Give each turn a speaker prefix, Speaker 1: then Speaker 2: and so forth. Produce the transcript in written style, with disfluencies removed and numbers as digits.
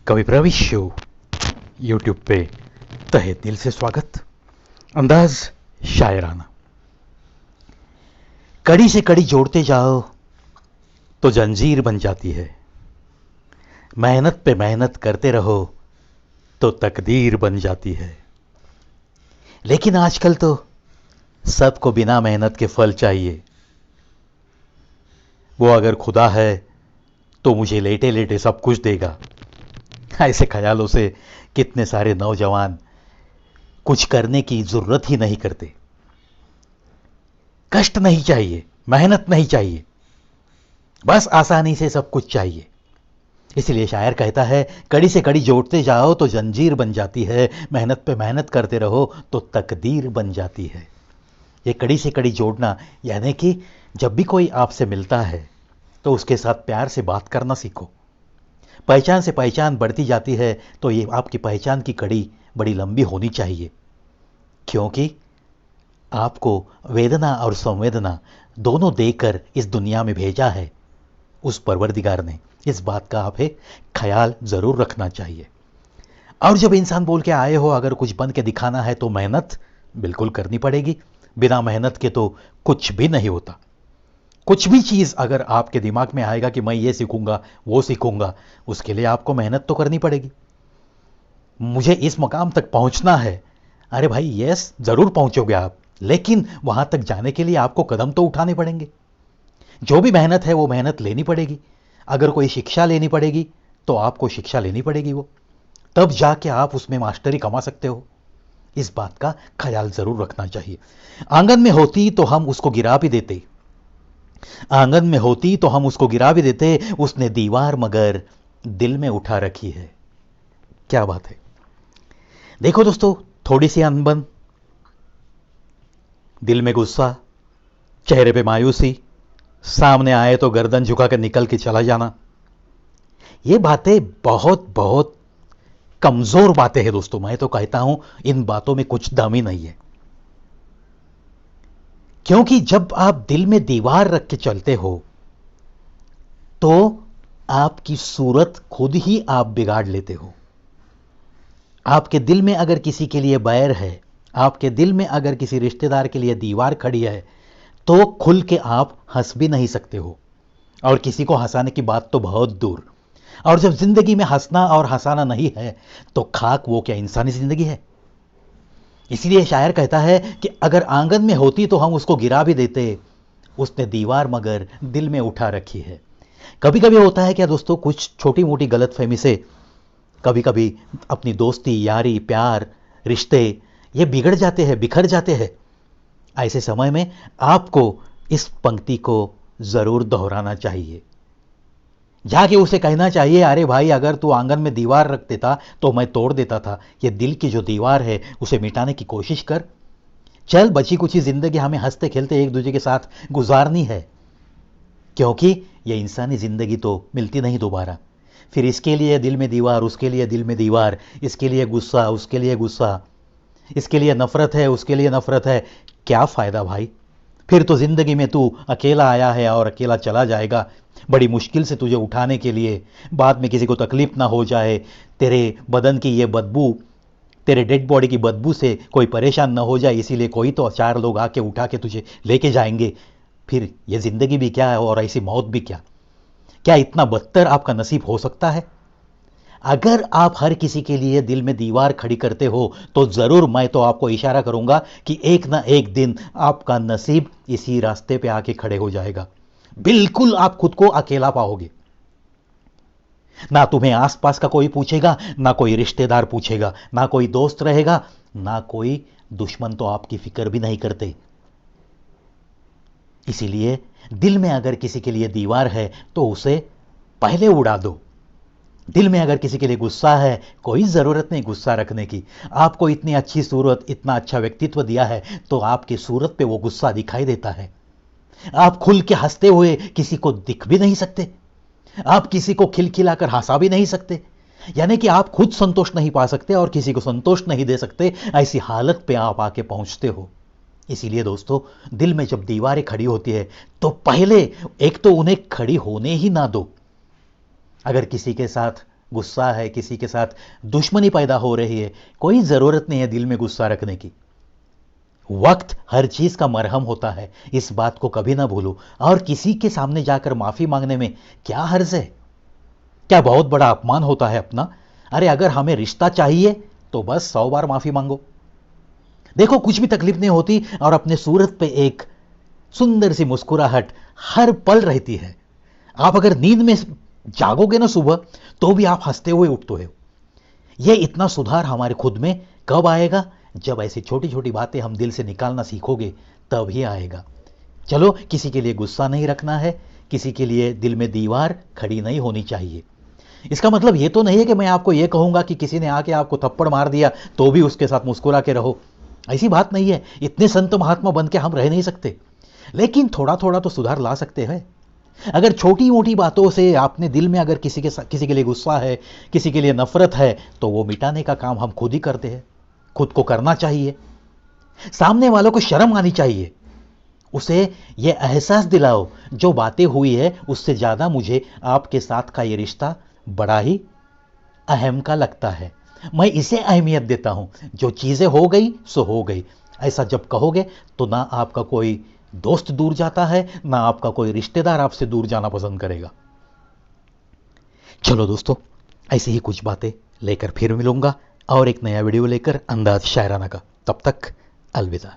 Speaker 1: कवि प्रविश show YouTube पे तहे दिल से स्वागत। अंदाज शायराना। कड़ी से कड़ी जोड़ते जाओ तो जंजीर बन जाती है, मेहनत पे मेहनत करते रहो तो तकदीर बन जाती है। लेकिन आजकल तो सबको बिना मेहनत के फल चाहिए। वो अगर खुदा है तो मुझे लेटे लेटे सब कुछ देगा। ऐसे ख्यालों से कितने सारे नौजवान कुछ करने की जरूरत ही नहीं करते। कष्ट नहीं चाहिए, मेहनत नहीं चाहिए, बस आसानी से सब कुछ चाहिए। इसलिए शायर कहता है, कड़ी से कड़ी जोड़ते जाओ तो जंजीर बन जाती है, मेहनत पे मेहनत करते रहो तो तकदीर बन जाती है। ये कड़ी से कड़ी जोड़ना यानी कि जब भी कोई आपसे मिलता है तो उसके साथ प्यार से बात करना सीखो। पहचान से पहचान बढ़ती जाती है तो ये आपकी पहचान की कड़ी बड़ी लंबी होनी चाहिए, क्योंकि आपको वेदना और संवेदना दोनों देकर इस दुनिया में भेजा है उस परवरदिगार ने। इस बात का आप ख्याल जरूर रखना चाहिए। और जब इंसान बोल के आए हो अगर कुछ बन के दिखाना है तो मेहनत बिल्कुल करनी पड़ेगी। बिना मेहनत के तो कुछ भी नहीं होता। कुछ भी चीज़ अगर आपके दिमाग में आएगा कि मैं ये सीखूंगा वो सीखूंगा, उसके लिए आपको मेहनत तो करनी पड़ेगी। मुझे इस मकाम तक पहुंचना है, अरे भाई यस जरूर पहुंचोगे आप, लेकिन वहां तक जाने के लिए आपको कदम तो उठाने पड़ेंगे। जो भी मेहनत है वो मेहनत लेनी पड़ेगी। अगर कोई शिक्षा लेनी पड़ेगी तो आपको शिक्षा लेनी पड़ेगी, वो तब जाके आप उसमें मास्टरी कमा सकते हो। इस बात का ख्याल जरूर रखना चाहिए। आंगन में होती तो हम उसको गिरा भी देते, आंगन में होती तो हम उसको गिरा भी देते, उसने दीवार मगर दिल में उठा रखी है। क्या बात है। देखो दोस्तों, थोड़ी सी अनबन, दिल में गुस्सा, चेहरे पे मायूसी, सामने आए तो गर्दन झुका कर निकल के चला जाना, ये बातें बहुत बहुत कमजोर बातें हैं दोस्तों। मैं तो कहता हूं इन बातों में कुछ दम ही नहीं है, क्योंकि जब आप दिल में दीवार रख के चलते हो तो आपकी सूरत खुद ही आप बिगाड़ लेते हो। आपके दिल में अगर किसी के लिए बैर है, आपके दिल में अगर किसी रिश्तेदार के लिए दीवार खड़ी है तो खुल के आप हंस भी नहीं सकते हो, और किसी को हंसाने की बात तो बहुत दूर। और जब जिंदगी में हंसना और हंसाना नहीं है तो खाक वो क्या इंसानी जिंदगी है। इसलिए शायर कहता है कि अगर आंगन में होती तो हम उसको गिरा भी देते, उसने दीवार मगर दिल में उठा रखी है। कभी कभी होता है क्या दोस्तों, कुछ छोटी मोटी गलतफहमी से कभी कभी अपनी दोस्ती, यारी, प्यार, रिश्ते ये बिगड़ जाते हैं, बिखर जाते हैं। ऐसे समय में आपको इस पंक्ति को जरूर दोहराना चाहिए। जाके उसे कहना चाहिए, अरे भाई अगर तू आंगन में दीवार रख देता तो मैं तोड़ देता था। ये दिल की जो दीवार है उसे मिटाने की कोशिश कर। चल, बची कुछ ही जिंदगी हमें हंसते खेलते एक दूसरे के साथ गुजारनी है, क्योंकि ये इंसानी जिंदगी तो मिलती नहीं दोबारा। फिर इसके लिए दिल में दीवार, उसके लिए दिल में दीवार, इसके लिए गुस्सा, उसके लिए गुस्सा, इसके लिए नफरत है, उसके लिए नफरत है। क्या फायदा भाई। फिर तो जिंदगी में तू अकेला आया है और अकेला चला जाएगा। बड़ी मुश्किल से तुझे उठाने के लिए, बाद में किसी को तकलीफ ना हो जाए, तेरे बदन की ये बदबू, तेरे डेड बॉडी की बदबू से कोई परेशान ना हो जाए, इसीलिए कोई तो चार लोग आके उठा के तुझे लेके जाएंगे। फिर ये जिंदगी भी क्या है और ऐसी मौत भी क्या। क्या इतना बदतर आपका नसीब हो सकता है। अगर आप हर किसी के लिए दिल में दीवार खड़ी करते हो तो जरूर मैं तो आपको इशारा करूंगा कि एक ना एक दिन आपका नसीब इसी रास्ते पे आके खड़े हो जाएगा। बिल्कुल आप खुद को अकेला पाओगे। ना तुम्हें आसपास का कोई पूछेगा, ना कोई रिश्तेदार पूछेगा, ना कोई दोस्त रहेगा, ना कोई दुश्मन तो आपकी फिक्र भी नहीं करते। इसीलिए दिल में अगर किसी के लिए दीवार है तो उसे पहले उड़ा दो। दिल में अगर किसी के लिए गुस्सा है, कोई ज़रूरत नहीं गुस्सा रखने की। आपको इतनी अच्छी सूरत, इतना अच्छा व्यक्तित्व दिया है तो आपकी सूरत पे वो गुस्सा दिखाई देता है। आप खुल के हंसते हुए किसी को दिख भी नहीं सकते, आप किसी को खिलखिलाकर हंसा भी नहीं सकते, यानी कि आप खुद संतोष नहीं पा सकते और किसी को संतोष नहीं दे सकते। ऐसी हालत पे आप आके पहुंचते हो। इसीलिए दोस्तों, दिल में जब दीवारें खड़ी होती है तो पहले एक तो उन्हें खड़ी होने ही ना दो। अगर किसी के साथ गुस्सा है, किसी के साथ दुश्मनी पैदा हो रही है, कोई ज़रूरत नहीं है दिल में गुस्सा रखने की। वक्त हर चीज़ का मरहम होता है, इस बात को कभी ना भूलो। और किसी के सामने जाकर माफ़ी मांगने में क्या हर्ज है? क्या बहुत बड़ा अपमान होता है अपना? अरे अगर हमें रिश्ता चाहिए तो बस 100 बार माफ़ी मांगो। देखो कुछ भी तकलीफ नहीं होती और अपने सूरत पे एक सुंदर सी मुस्कुराहट हर पल रहती है। आप अगर नींद में जागोगे ना सुबह, तो भी आप हंसते हुए उठते हो। ये इतना सुधार हमारे खुद में कब आएगा? जब ऐसी छोटी छोटी बातें हम दिल से निकालना सीखोगे, तभी आएगा। चलो, किसी के लिए गुस्सा नहीं रखना है, किसी के लिए दिल में दीवार खड़ी नहीं होनी चाहिए। इसका मतलब ये तो नहीं है कि मैं आपको ये कहूंगा कि किसी ने आके आपको थप्पड़ मार दिया तो भी उसके साथ मुस्कुरा के रहो। ऐसी बात नहीं है, इतने संत महात्मा बन के हम रह नहीं सकते, लेकिन थोड़ा थोड़ा तो सुधार ला सकते हैं। अगर छोटी मोटी बातों से आपने दिल में अगर किसी के लिए गुस्सा है, किसी के लिए नफरत है, तो वो मिटाने का काम हम खुद ही करते हैं। खुद को करना चाहिए, सामने वालों को शर्म आनी चाहिए, उसे ये एहसास दिलाओ जो बातें हुई है उससे ज़्यादा मुझे आपके साथ का ये रिश्ता बड़ा ही अहम का लगता है। मैं इसे अहमियत देता हूं। जो चीज़ें हो गई सो हो गई। ऐसा जब कहोगे तो ना आपका कोई दोस्त दूर जाता है, ना आपका कोई रिश्तेदार आपसे दूर जाना पसंद करेगा। चलो दोस्तों, ऐसी ही कुछ बातें लेकर फिर मिलूंगा और एक नया वीडियो लेकर अंदाज शायराना का। तब तक अलविदा।